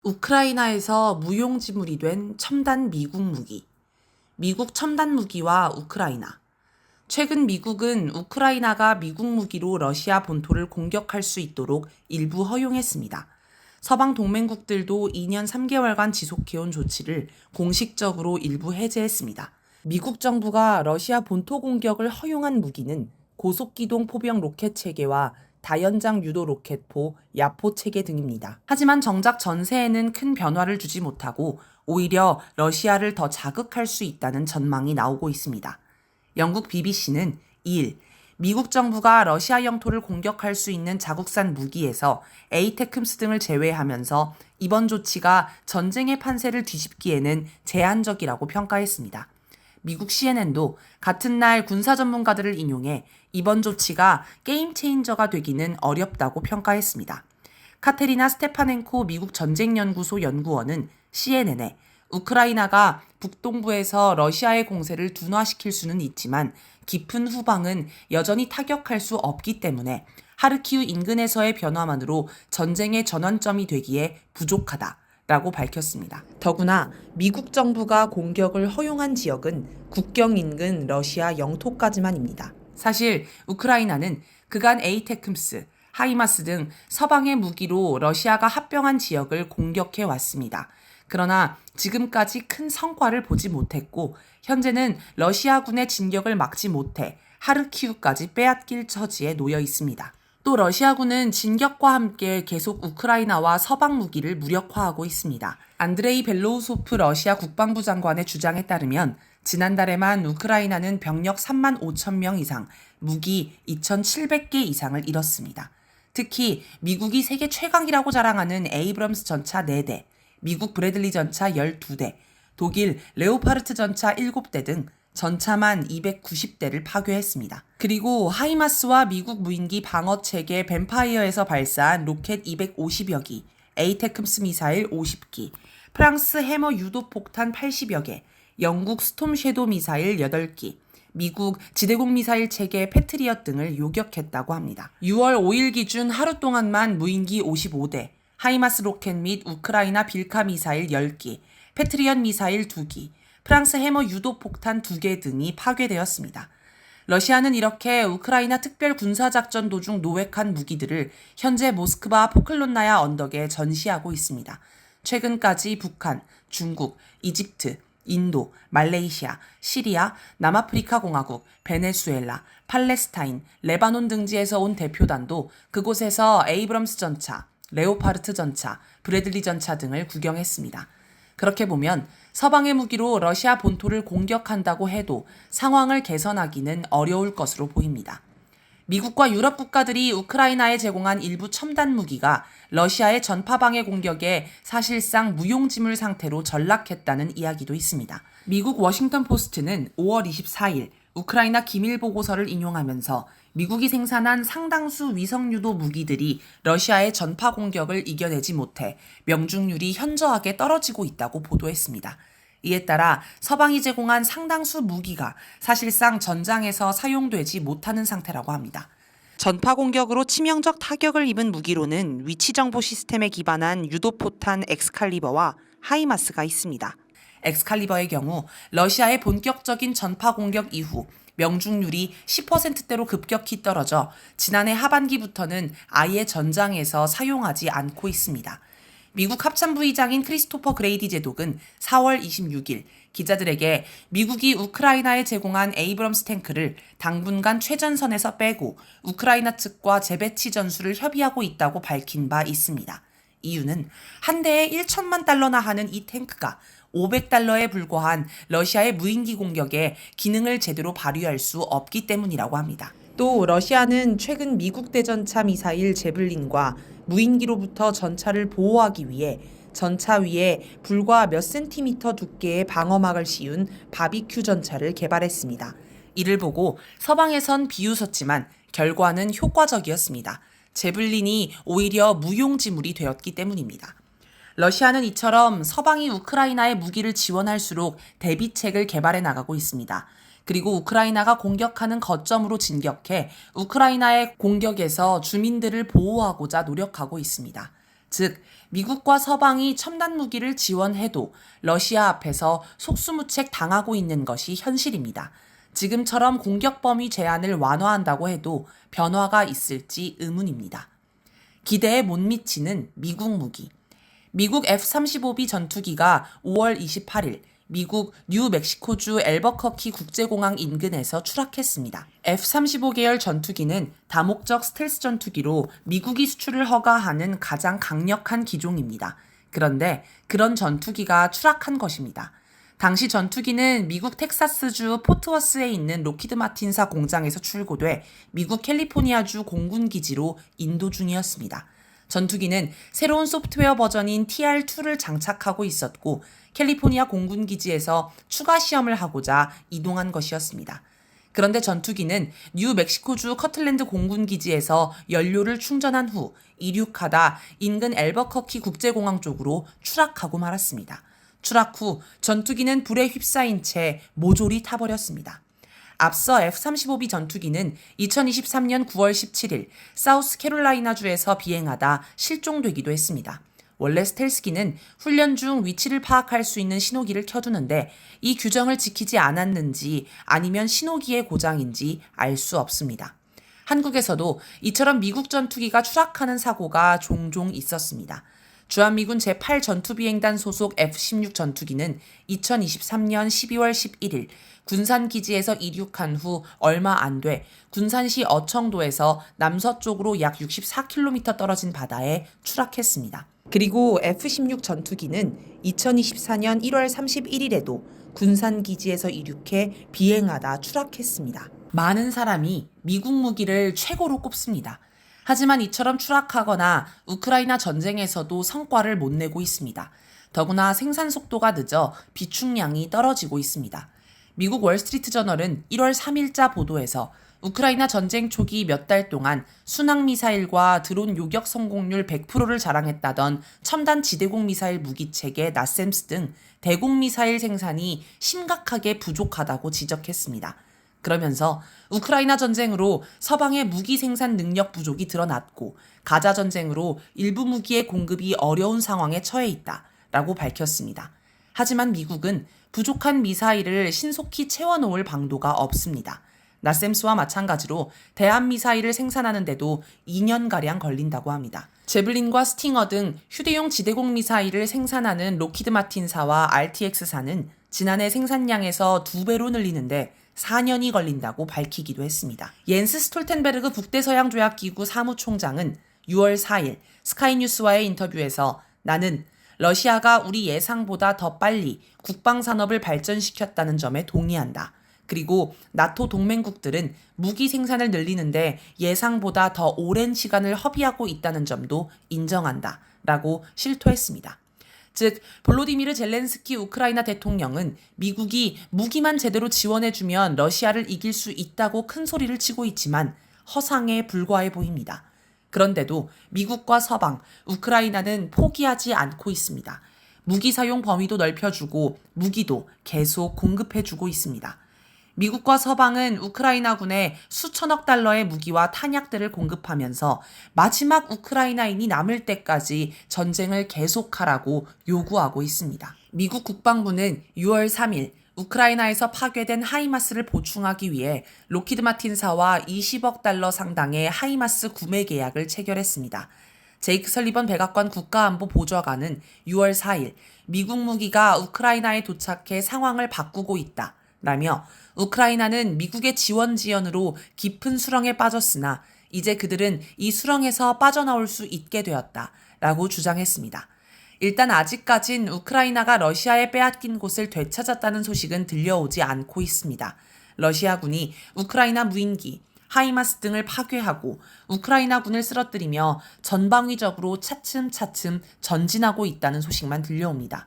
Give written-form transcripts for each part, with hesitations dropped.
우크라이나에서 무용지물이 된 첨단 미국 무기. 미국 첨단 무기와 우크라이나. 최근 미국은 우크라이나가 미국 무기로 러시아 본토를 공격할 수 있도록 일부 허용했습니다. 서방 동맹국들도 2년 3개월간 지속해온 조치를 공식적으로 일부 해제했습니다. 미국 정부가 러시아 본토 공격을 허용한 무기는 고속기동 포병 로켓 체계와 다연장 유도 로켓포, 야포 체계 등입니다. 하지만 정작 전세에는 큰 변화를 주지 못하고 오히려 러시아를 더 자극할 수 있다는 전망이 나오고 있습니다. 영국 BBC는 2일 미국 정부가 러시아 영토를 공격할 수 있는 자국산 무기에서 에이테크스 등을 제외하면서 이번 조치가 전쟁의 판세를 뒤집기에는 제한적이라고 평가했습니다. 미국 CNN도 같은 날 군사 전문가들을 인용해 이번 조치가 게임 체인저가 되기는 어렵다고 평가했습니다. 카테리나 스테파넨코 미국 전쟁연구소 연구원은 CNN에 우크라이나가 북동부에서 러시아의 공세를 둔화시킬 수는 있지만 깊은 후방은 여전히 타격할 수 없기 때문에 하르키우 인근에서의 변화만으로 전쟁의 전환점이 되기에 부족하다. 라고 밝혔습니다. 더구나 미국 정부가 공격을 허용한 지역은 국경 인근 러시아 영토까지만입니다. 사실 우크라이나는 그간 에이테크스, 하이마스 등 서방의 무기로 러시아가 합병한 지역을 공격해 왔습니다. 그러나 지금까지 큰 성과를 보지 못했고 현재는 러시아군의 진격을 막지 못해 하르키우까지 빼앗길 처지에 놓여 있습니다. 또 러시아군은 진격과 함께 계속 우크라이나와 서방 무기를 무력화하고 있습니다. 안드레이 벨로우소프 러시아 국방부 장관의 주장에 따르면 지난달에만 우크라이나는 병력 3만 5천 명 이상, 무기 2,700개 이상을 잃었습니다. 특히 미국이 세계 최강이라고 자랑하는 에이브럼스 전차 4대, 미국 브래들리 전차 12대, 독일 레오파르트 전차 7대 등 전차만 290대를 파괴했습니다. 그리고 하이마스와 미국 무인기 방어체계 뱀파이어에서 발사한 로켓 250여 기, 에이테크스 미사일 50기, 프랑스 해머 유도폭탄 80여 개, 영국 스톰 섀도우 미사일 8기, 미국 지대공 미사일 체계 패트리엇 등을 요격했다고 합니다. 6월 5일 기준 하루 동안만 무인기 55대, 하이마스 로켓 및 우크라이나 빌카 미사일 10기, 패트리엇 미사일 2기, 프랑스 해머 유도폭탄 2개 등이 파괴되었습니다. 러시아는 이렇게 우크라이나 특별 군사작전 도중 노획한 무기들을 현재 모스크바 포클론나야 언덕에 전시하고 있습니다. 최근까지 북한, 중국, 이집트, 인도, 말레이시아, 시리아, 남아프리카 공화국, 베네수엘라, 팔레스타인, 레바논 등지에서 온 대표단도 그곳에서 에이브럼스 전차, 레오파르트 전차, 브래들리 전차 등을 구경했습니다. 그렇게 보면 서방의 무기로 러시아 본토를 공격한다고 해도 상황을 개선하기는 어려울 것으로 보입니다. 미국과 유럽 국가들이 우크라이나에 제공한 일부 첨단 무기가 러시아의 전파 방해 공격에 사실상 무용지물 상태로 전락했다는 이야기도 있습니다. 미국 워싱턴 포스트는 5월 24일 우크라이나 기밀 보고서를 인용하면서 미국이 생산한 상당수 위성유도 무기들이 러시아의 전파 공격을 이겨내지 못해 명중률이 현저하게 떨어지고 있다고 보도했습니다. 이에 따라 서방이 제공한 상당수 무기가 사실상 전장에서 사용되지 못하는 상태라고 합니다. 전파 공격으로 치명적 타격을 입은 무기로는 위치 정보 시스템에 기반한 유도포탄 엑스칼리버와 하이마스가 있습니다. 엑스칼리버의 경우 러시아의 본격적인 전파 공격 이후 명중률이 10%대로 급격히 떨어져 지난해 하반기부터는 아예 전장에서 사용하지 않고 있습니다. 미국 합참부의장인 크리스토퍼 그레이디 제독은 4월 26일 기자들에게 미국이 우크라이나에 제공한 에이브럼스 탱크를 당분간 최전선에서 빼고 우크라이나 측과 재배치 전술을 협의하고 있다고 밝힌 바 있습니다. 이유는 한 대에 1천만 달러나 하는 이 탱크가 500달러에 불과한 러시아의 무인기 공격에 기능을 제대로 발휘할 수 없기 때문이라고 합니다. 또 러시아는 최근 미국 대전차 미사일 제블린과 무인기로부터 전차를 보호하기 위해 전차 위에 불과 몇 센티미터 두께의 방어막을 씌운 바비큐 전차를 개발했습니다. 이를 보고 서방에선 비웃었지만 결과는 효과적이었습니다. 제블린이 오히려 무용지물이 되었기 때문입니다. 러시아는 이처럼 서방이 우크라이나에 무기를 지원할수록 대비책을 개발해 나가고 있습니다. 그리고 우크라이나가 공격하는 거점으로 진격해 우크라이나의 공격에서 주민들을 보호하고자 노력하고 있습니다. 즉 미국과 서방이 첨단 무기를 지원해도 러시아 앞에서 속수무책 당하고 있는 것이 현실입니다. 지금처럼 공격 범위 제한을 완화한다고 해도 변화가 있을지 의문입니다. 기대에 못 미치는 미국 무기. 미국 F-35B 전투기가 5월 28일 미국 뉴멕시코주 엘버커키 국제공항 인근에서 추락했습니다. F-35 계열 전투기는 다목적 스텔스 전투기로 미국이 수출을 허가하는 가장 강력한 기종입니다. 그런데 그런 전투기가 추락한 것입니다. 당시 전투기는 미국 텍사스주 포트워스에 있는 로키드 마틴사 공장에서 출고돼 미국 캘리포니아주 공군기지로 인도 중이었습니다. 전투기는 새로운 소프트웨어 버전인 TR2를 장착하고 있었고 캘리포니아 공군기지에서 추가 시험을 하고자 이동한 것이었습니다. 그런데 전투기는 뉴멕시코주 커틀랜드 공군기지에서 연료를 충전한 후 이륙하다 인근 엘버커키 국제공항 쪽으로 추락하고 말았습니다. 추락 후 전투기는 불에 휩싸인 채 모조리 타버렸습니다. 앞서 F-35B 전투기는 2023년 9월 17일 사우스캐롤라이나주에서 비행하다 실종되기도 했습니다. 원래 스텔스기는 훈련 중 위치를 파악할 수 있는 신호기를 켜두는데 이 규정을 지키지 않았는지 아니면 신호기의 고장인지 알 수 없습니다. 한국에서도 이처럼 미국 전투기가 추락하는 사고가 종종 있었습니다. 주한미군 제8전투비행단 소속 F-16 전투기는 2023년 12월 11일 군산기지에서 이륙한 후 얼마 안 돼 군산시 어청도에서 남서쪽으로 약 64km 떨어진 바다에 추락했습니다. 그리고 F-16 전투기는 2024년 1월 31일에도 군산기지에서 이륙해 비행하다 추락했습니다. 많은 사람이 미국 무기를 최고로 꼽습니다. 하지만 이처럼 추락하거나 우크라이나 전쟁에서도 성과를 못 내고 있습니다. 더구나 생산 속도가 늦어 비축량이 떨어지고 있습니다. 미국 월스트리트저널은 1월 3일자 보도에서 우크라이나 전쟁 초기 몇 달 동안 순항미사일과 드론 요격 성공률 100%를 자랑했다던 첨단 지대공 미사일 무기체계 나셈스 등 대공미사일 생산이 심각하게 부족하다고 지적했습니다. 그러면서 우크라이나 전쟁으로 서방의 무기 생산 능력 부족이 드러났고 가자 전쟁으로 일부 무기의 공급이 어려운 상황에 처해 있다라고 밝혔습니다. 하지만 미국은 부족한 미사일을 신속히 채워놓을 방도가 없습니다. 나셈스와 마찬가지로 대한미사일을 생산하는데도 2년가량 걸린다고 합니다. 제블린과 스팅어 등 휴대용 지대공 미사일을 생산하는 로키드 마틴사와 RTX사는 지난해 생산량에서 2배로 늘리는데 4년이 걸린다고 밝히기도 했습니다. 옌스 스톨텐베르그 북대서양조약기구 사무총장은 6월 4일 스카이뉴스와의 인터뷰에서 나는 러시아가 우리 예상보다 더 빨리 국방산업을 발전시켰다는 점에 동의한다. 그리고 나토 동맹국들은 무기 생산을 늘리는데 예상보다 더 오랜 시간을 허비하고 있다는 점도 인정한다. 라고 실토했습니다. 즉 볼로디미르 젤렌스키 우크라이나 대통령은 미국이 무기만 제대로 지원해주면 러시아를 이길 수 있다고 큰 소리를 치고 있지만 허상에 불과해 보입니다. 그런데도 미국과 서방, 우크라이나는 포기하지 않고 있습니다. 무기 사용 범위도 넓혀주고 무기도 계속 공급해주고 있습니다. 미국과 서방은 우크라이나군에 수천억 달러의 무기와 탄약들을 공급하면서 마지막 우크라이나인이 남을 때까지 전쟁을 계속하라고 요구하고 있습니다. 미국 국방부는 6월 3일 우크라이나에서 파괴된 하이마스를 보충하기 위해 로키드 마틴사와 20억 달러 상당의 하이마스 구매 계약을 체결했습니다. 제이크 설리번 백악관 국가안보 보좌관은 6월 4일 미국 무기가 우크라이나에 도착해 상황을 바꾸고 있다. 라며 우크라이나는 미국의 지원으로 깊은 수렁에 빠졌으나 이제 그들은 이 수렁에서 빠져나올 수 있게 되었다. 라고 주장했습니다. 일단 아직까진 우크라이나가 러시아에 빼앗긴 곳을 되찾았다는 소식은 들려오지 않고 있습니다. 러시아군이 우크라이나 무인기, 하이마스 등을 파괴하고 우크라이나군을 쓰러뜨리며 전방위적으로 차츰차츰 전진하고 있다는 소식만 들려옵니다.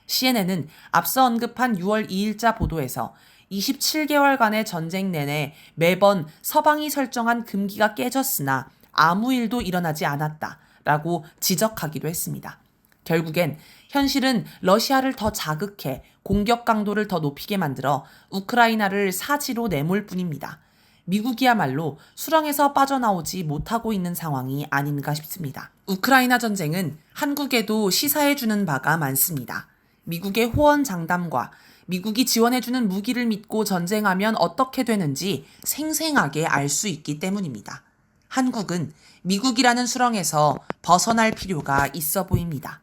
CNN은 앞서 언급한 6월 2일자 보도에서 27개월간의 전쟁 내내 매번 서방이 설정한 금기가 깨졌으나 아무 일도 일어나지 않았다라고 지적하기도 했습니다. 결국엔 현실은 러시아를 더 자극해 공격 강도를 더 높이게 만들어 우크라이나를 사지로 내몰 뿐입니다. 미국이야말로 수렁에서 빠져나오지 못하고 있는 상황이 아닌가 싶습니다. 우크라이나 전쟁은 한국에도 시사해주는 바가 많습니다. 미국의 호언 장담과 미국이 지원해주는 무기를 믿고 전쟁하면 어떻게 되는지 생생하게 알 수 있기 때문입니다. 한국은 미국이라는 수렁에서 벗어날 필요가 있어 보입니다.